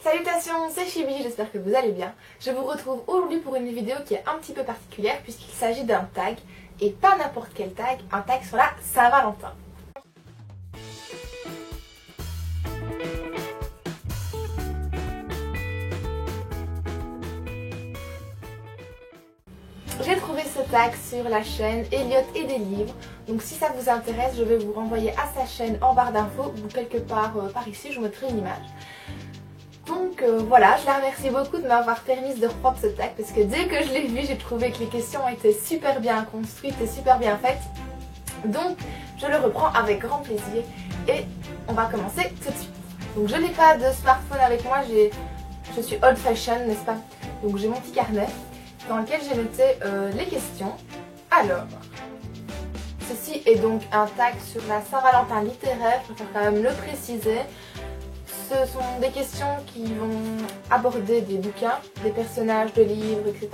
Salutations, c'est Chibi, j'espère que vous allez bien. Je vous retrouve aujourd'hui pour une vidéo qui est un petit peu particulière puisqu'il s'agit d'un tag, et pas n'importe quel tag, un tag sur la Saint-Valentin. J'ai trouvé ce tag sur la chaîne Elliot et des livres, donc si ça vous intéresse, je vais vous renvoyer à sa chaîne en barre d'infos ou quelque part par ici, je vous mettrai une image. Donc voilà, je la remercie beaucoup de m'avoir permis de reprendre ce tag parce que dès que je l'ai vu, j'ai trouvé que les questions étaient super bien construites et super bien faites. Donc je le reprends avec grand plaisir et on va commencer tout de suite. Donc je n'ai pas de smartphone avec moi, je suis old fashion, n'est-ce pas? Donc j'ai mon petit carnet dans lequel j'ai noté les questions. Alors, ceci est donc un tag sur la Saint-Valentin littéraire, je préfère quand même le préciser. Ce sont des questions qui vont aborder des bouquins, des personnages de livres, etc.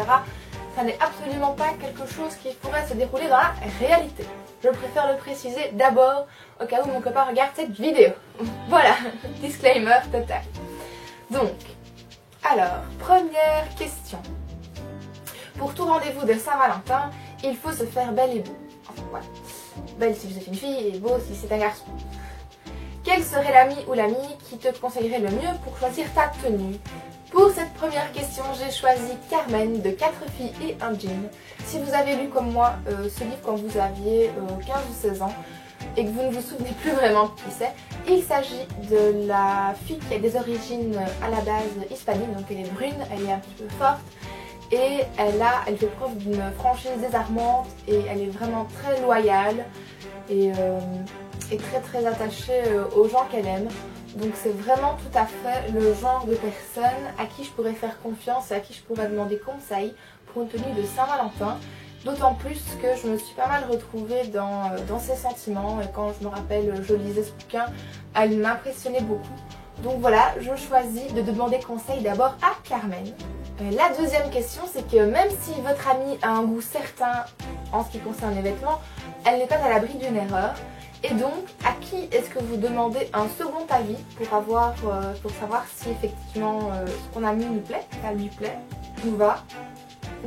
Ça n'est absolument pas quelque chose qui pourrait se dérouler dans la réalité. Je préfère le préciser d'abord au cas où mon copain regarde cette vidéo. Voilà, disclaimer total. Donc, alors, première question. Pour tout rendez-vous de Saint-Valentin, il faut se faire belle et beau. Enfin, voilà. Belle si vous êtes une fille et beau si c'est un garçon. Quel serait l'ami ou l'amie qui te conseillerait le mieux pour choisir ta tenue? Pour cette première question, j'ai choisi Carmen de 4 filles et un jean. Si vous avez lu comme moi ce livre quand vous aviez 15 ou 16 ans et que vous ne vous souvenez plus vraiment qui c'est, il s'agit de la fille qui a des origines à la base hispaniques, donc elle est brune, elle est un petit peu forte et elle fait preuve d'une franchise désarmante et elle est vraiment très loyale et très attachée aux gens qu'elle aime. Donc c'est vraiment tout à fait le genre de personne à qui je pourrais faire confiance et à qui je pourrais demander conseil pour une tenue de Saint-Valentin. D'autant plus que je me suis pas mal retrouvée dans ses sentiments et quand je me rappelle, je lisais ce bouquin, elle m'impressionnait beaucoup. Donc voilà, je choisis de demander conseil d'abord à Carmen. La deuxième question, c'est que même si votre amie a un goût certain en ce qui concerne les vêtements, elle n'est pas à l'abri d'une erreur. Et donc, à qui est-ce que vous demandez un second avis pour savoir si effectivement ce qu'on a mis nous plaît, ça lui plaît, nous va.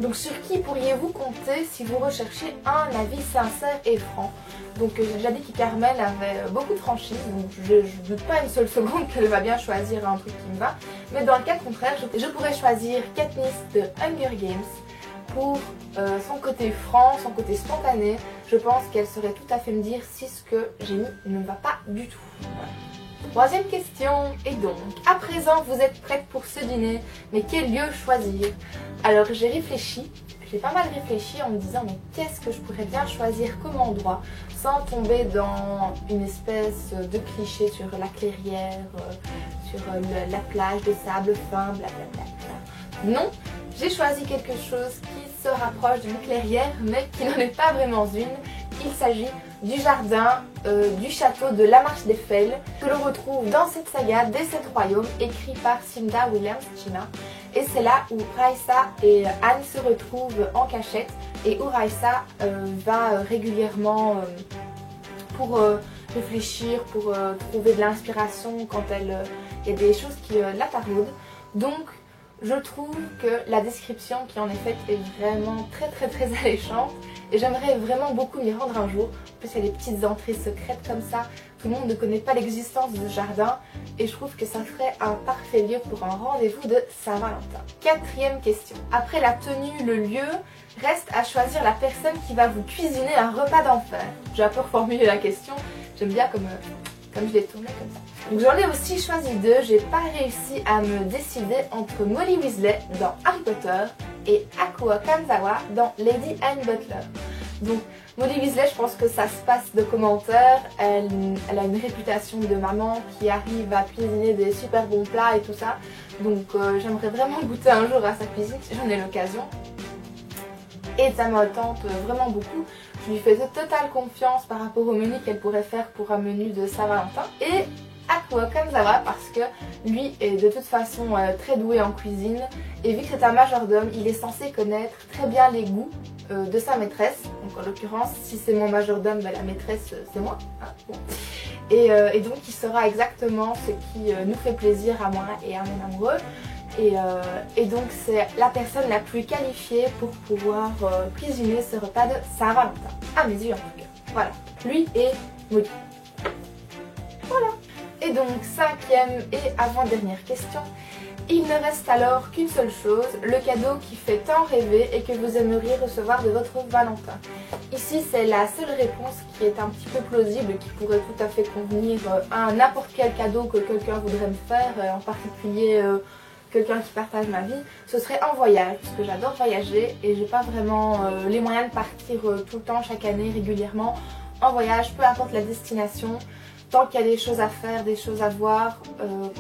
Donc sur qui pourriez-vous compter si vous recherchez un avis sincère et franc? Donc j'ai déjà dit que Carmen avait beaucoup de franchise, donc je ne doute pas une seule seconde qu'elle va bien choisir un truc qui me va. Mais dans le cas contraire, je pourrais choisir Katniss de Hunger Games pour son côté franc, son côté spontané. Je pense qu'elle saurait tout à fait me dire si ce que j'ai mis ne me va pas du tout. Voilà. Troisième question, et donc, à présent vous êtes prête pour ce dîner, mais quel lieu choisir? Alors j'ai réfléchi, j'ai pas mal réfléchi en me disant mais qu'est-ce que je pourrais bien choisir comme endroit sans tomber dans une espèce de cliché sur la clairière, sur la plage de sable fin, blablabla. Non, j'ai choisi quelque chose qui se rapproche d'une clairière mais qui n'en est pas vraiment une. Il s'agit du jardin du château de La Marche des Fels que l'on retrouve dans cette saga des 7 royaumes écrit par Cinda Williams China. Et c'est là où Raissa et Anne se retrouvent en cachette et où Raissa va régulièrement pour réfléchir, pour trouver de l'inspiration quand il y a des choses qui la taraudent. Donc je trouve que la description qui en est faite est vraiment très alléchante et j'aimerais vraiment beaucoup m'y rendre un jour. En plus il y a des petites entrées secrètes comme ça, tout le monde ne connaît pas l'existence de ce jardin et je trouve que ça ferait un parfait lieu pour un rendez-vous de Saint-Valentin. Quatrième question. Après la tenue, le lieu, reste à choisir la personne qui va vous cuisiner un repas d'enfer. J'ai un peu reformulé la question, j'aime bien comme je l'ai tournée comme ça. Donc j'en ai aussi choisi deux, j'ai pas réussi à me décider entre Molly Weasley dans Harry Potter et Akua Kanzawa dans Lady Anne Butler. Donc Molly Weasley, je pense que ça se passe de commentaires, elle a une réputation de maman qui arrive à cuisiner des super bons plats et tout ça. Donc j'aimerais vraiment goûter un jour à sa cuisine si j'en ai l'occasion. Et ça me tente vraiment beaucoup. Je lui fais de totale confiance par rapport au menu qu'elle pourrait faire pour un menu de Saint-Valentin. Et Akua Kanzawa parce que lui est de toute façon très doué en cuisine. Et vu que c'est un majordome, il est censé connaître très bien les goûts de sa maîtresse. Donc en l'occurrence, si c'est mon majordome, ben, la maîtresse c'est moi. Hein, bon. Et donc il saura exactement ce qui nous fait plaisir à moi et à mon amoureux. Et donc c'est la personne la plus qualifiée pour pouvoir cuisiner ce repas de Saint-Valentin. À mes yeux en tout cas. Voilà, lui et Molly. Voilà. Et donc cinquième et avant-dernière question. Il ne reste alors qu'une seule chose, le cadeau qui fait tant rêver et que vous aimeriez recevoir de votre Valentin. Ici c'est la seule réponse qui est un petit peu plausible, qui pourrait tout à fait convenir à n'importe quel cadeau que quelqu'un voudrait me faire, en particulier quelqu'un qui partage ma vie. Ce serait un voyage, parce que j'adore voyager et j'ai pas vraiment les moyens de partir tout le temps, chaque année, régulièrement en voyage, peu importe la destination. Tant qu'il y a des choses à faire, des choses à voir,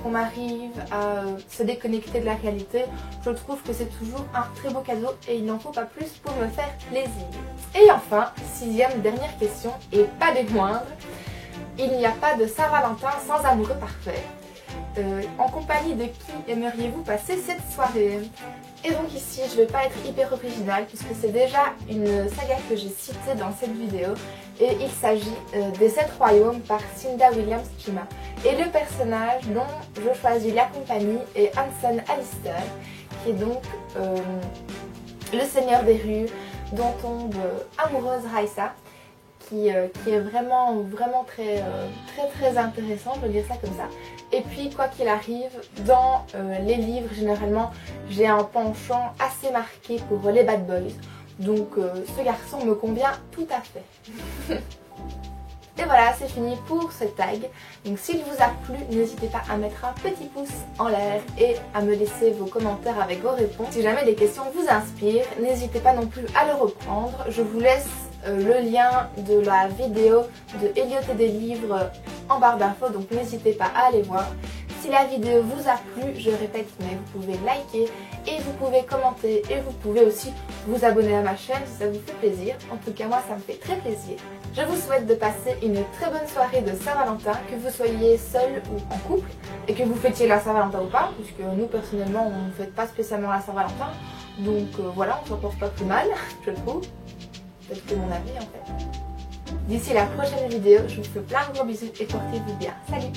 qu'on arrive à se déconnecter de la réalité, je trouve que c'est toujours un très beau cadeau et il n'en faut pas plus pour me faire plaisir. Et enfin, sixième, dernière question, et pas des moindres, il n'y a pas de Saint-Valentin sans amoureux parfait. En compagnie de qui aimeriez-vous passer cette soirée? Et donc ici, je ne vais pas être hyper originale puisque c'est déjà une saga que j'ai citée dans cette vidéo. Et il s'agit des 7 royaumes par Cinda Williams Chima. Et le personnage dont je choisis la compagnie est Hanson Alistair, qui est donc le seigneur des rues dont tombe amoureuse Raissa. Qui est vraiment très intéressant, je veux dire ça comme ça. Et puis quoi qu'il arrive, dans les livres généralement j'ai un penchant assez marqué pour les bad boys. Donc ce garçon me convient tout à fait. Et voilà, c'est fini pour ce tag. Donc s'il vous a plu, n'hésitez pas à mettre un petit pouce en l'air et à me laisser vos commentaires avec vos réponses. Si jamais des questions vous inspirent, n'hésitez pas non plus à le reprendre. Je vous laisse le lien de la vidéo de Elliot et des livres en barre d'infos, donc n'hésitez pas à aller voir. Si la vidéo vous a plu, je répète, mais vous pouvez liker et vous pouvez commenter et vous pouvez aussi vous abonner à ma chaîne si ça vous fait plaisir. En tout cas, moi ça me fait très plaisir. Je vous souhaite de passer une très bonne soirée de Saint-Valentin, que vous soyez seul ou en couple et que vous fêtiez la Saint-Valentin ou pas, puisque nous personnellement on ne fête pas spécialement la Saint-Valentin. Donc voilà, on s'en porte pas plus mal, je trouve. C'est mon avis en fait. D'ici la prochaine vidéo, je vous fais plein de gros bisous et portez-vous bien. Salut!